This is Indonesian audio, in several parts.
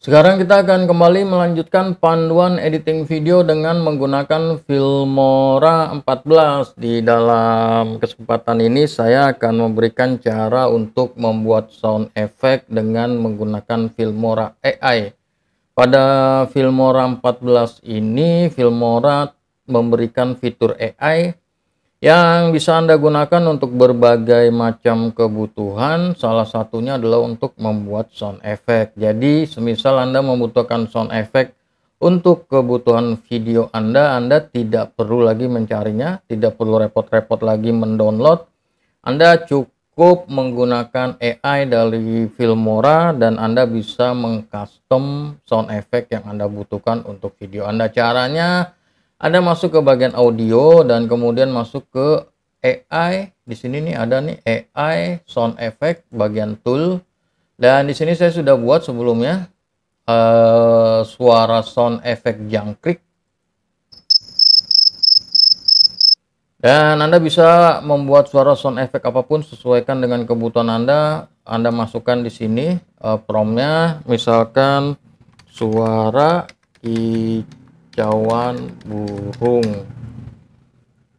Sekarang kita akan kembali melanjutkan panduan editing video dengan menggunakan Filmora 14. Di dalam kesempatan ini saya akan memberikan cara untuk membuat sound effect dengan menggunakan Filmora AI. Pada Filmora 14 ini, Filmora memberikan fitur AI yang bisa Anda gunakan untuk berbagai macam kebutuhan. Salah satunya adalah untuk membuat sound effect. Jadi semisal Anda membutuhkan sound effect untuk kebutuhan video Anda tidak perlu lagi mencarinya, tidak perlu repot-repot lagi mendownload. Anda cukup menggunakan AI dari Filmora dan Anda bisa mengcustom sound effect yang Anda butuhkan untuk video Anda. Caranya, Anda masuk ke bagian audio dan kemudian masuk ke AI. Di sini nih ada nih AI sound effect bagian tool. Dan di sini saya sudah buat sebelumnya suara sound effect jangkrik. Dan Anda bisa membuat suara sound effect apapun sesuaikan dengan kebutuhan Anda. Anda masukkan di sini promptnya, misalkan suara kicauan burung.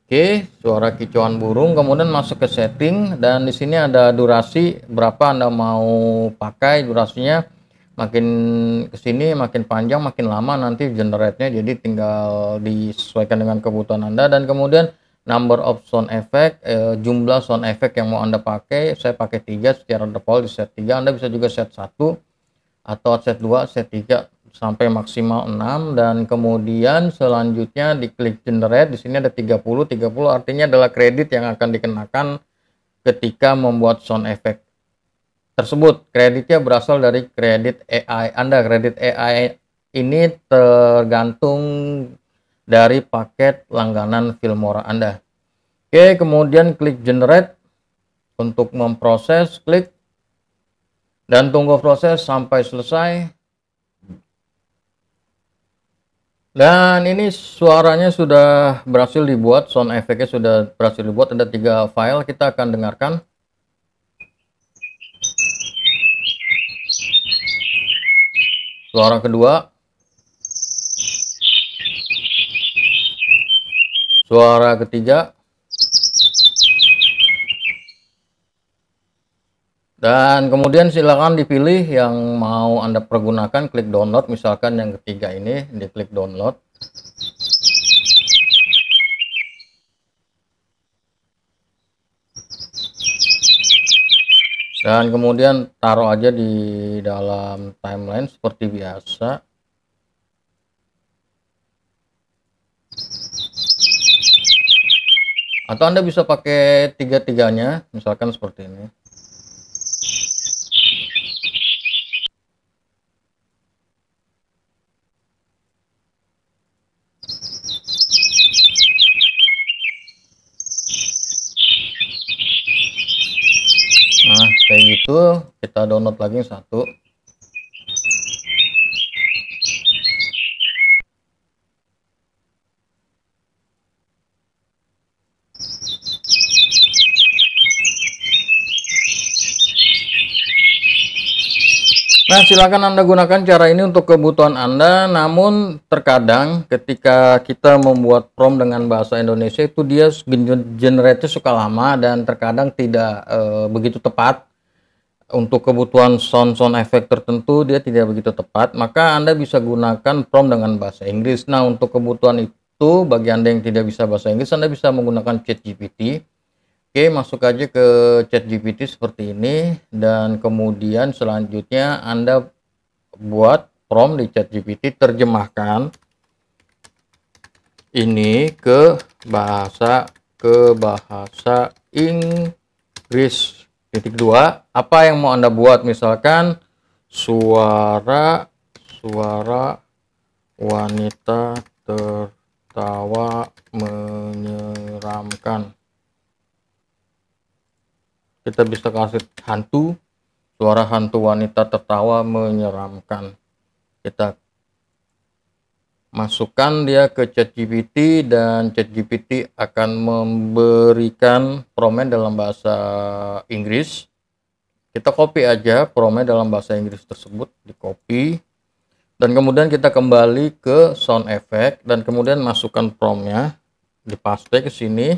Oke, suara kicauan burung. Kemudian masuk ke setting dan di sini ada durasi berapa Anda mau pakai. Durasinya makin kesini makin panjang makin lama nanti generate-nya, jadi tinggal disesuaikan dengan kebutuhan Anda. Dan kemudian number of sound effect, jumlah sound effect yang mau Anda pakai. Saya pakai 3 secara default, di set 3. Anda bisa juga set 1 atau set 2, set 3 sampai maksimal 6. Dan kemudian selanjutnya diklik generate. Di sini ada 30 artinya adalah kredit yang akan dikenakan ketika membuat sound effect tersebut. Kreditnya berasal dari kredit AI Anda. Kredit AI ini tergantung dari paket langganan Filmora Anda. Oke, kemudian klik generate untuk memproses, klik dan tunggu proses sampai selesai. Dan ini suaranya sudah berhasil dibuat, sound effect-nya sudah berhasil dibuat. Ada 3 file, kita akan dengarkan. Suara kedua, suara ketiga, dan kemudian silakan dipilih yang mau Anda pergunakan. Klik download, misalkan yang ketiga ini, diklik download. Dan kemudian taruh aja di dalam timeline seperti biasa. Atau Anda bisa pakai tiga-tiganya, misalkan seperti ini. Nah, kayak gitu, kita download lagi satu. Nah, silakan Anda gunakan cara ini untuk kebutuhan Anda. Namun terkadang ketika kita membuat prompt dengan bahasa Indonesia itu dia generate-nya suka lama dan terkadang tidak begitu tepat. Untuk kebutuhan sound effect tertentu dia tidak begitu tepat, maka Anda bisa gunakan prompt dengan bahasa Inggris. Nah, untuk kebutuhan itu bagi Anda yang tidak bisa bahasa Inggris, Anda bisa menggunakan ChatGPT. Oke, masuk aja ke ChatGPT seperti ini dan kemudian selanjutnya Anda buat prompt di ChatGPT, terjemahkan ini ke bahasa Inggris. Titik 2, apa yang mau Anda buat, misalkan suara wanita tertawa menyeramkan. Kita bisa kasih hantu, suara hantu wanita tertawa menyeramkan. Kita masukkan dia ke ChatGPT dan ChatGPT akan memberikan prompt dalam bahasa Inggris. Kita copy aja prompt dalam bahasa Inggris tersebut, di copy. Dan kemudian kita kembali ke sound effect dan kemudian masukkan promptnya, dipaste ke sini.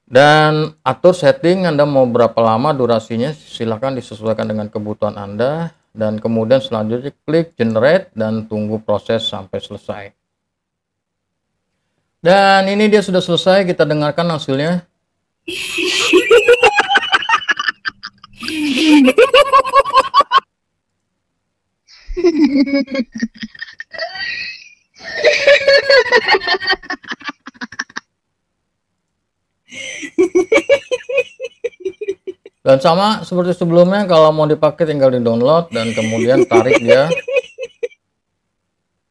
Dan atur setting Anda mau berapa lama durasinya, silahkan disesuaikan dengan kebutuhan Anda. Dan kemudian selanjutnya klik generate dan tunggu proses sampai selesai. Dan ini dia sudah selesai, kita dengarkan hasilnya. Dan sama seperti sebelumnya, kalau mau dipakai tinggal di download dan kemudian tarik dia.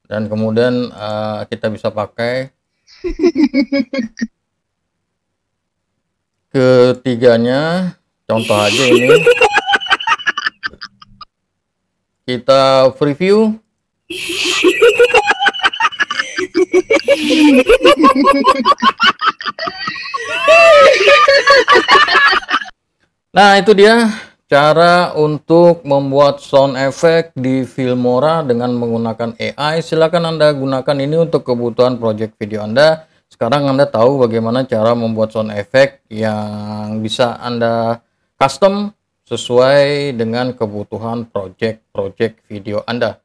Dan kemudian kita bisa pakai ketiganya. Contoh aja ini. Kita preview. Nah, itu dia cara untuk membuat sound effect di Filmora dengan menggunakan AI. Silakan Anda gunakan ini untuk kebutuhan project video Anda. Sekarang Anda tahu bagaimana cara membuat sound effect yang bisa Anda custom sesuai dengan kebutuhan project video Anda.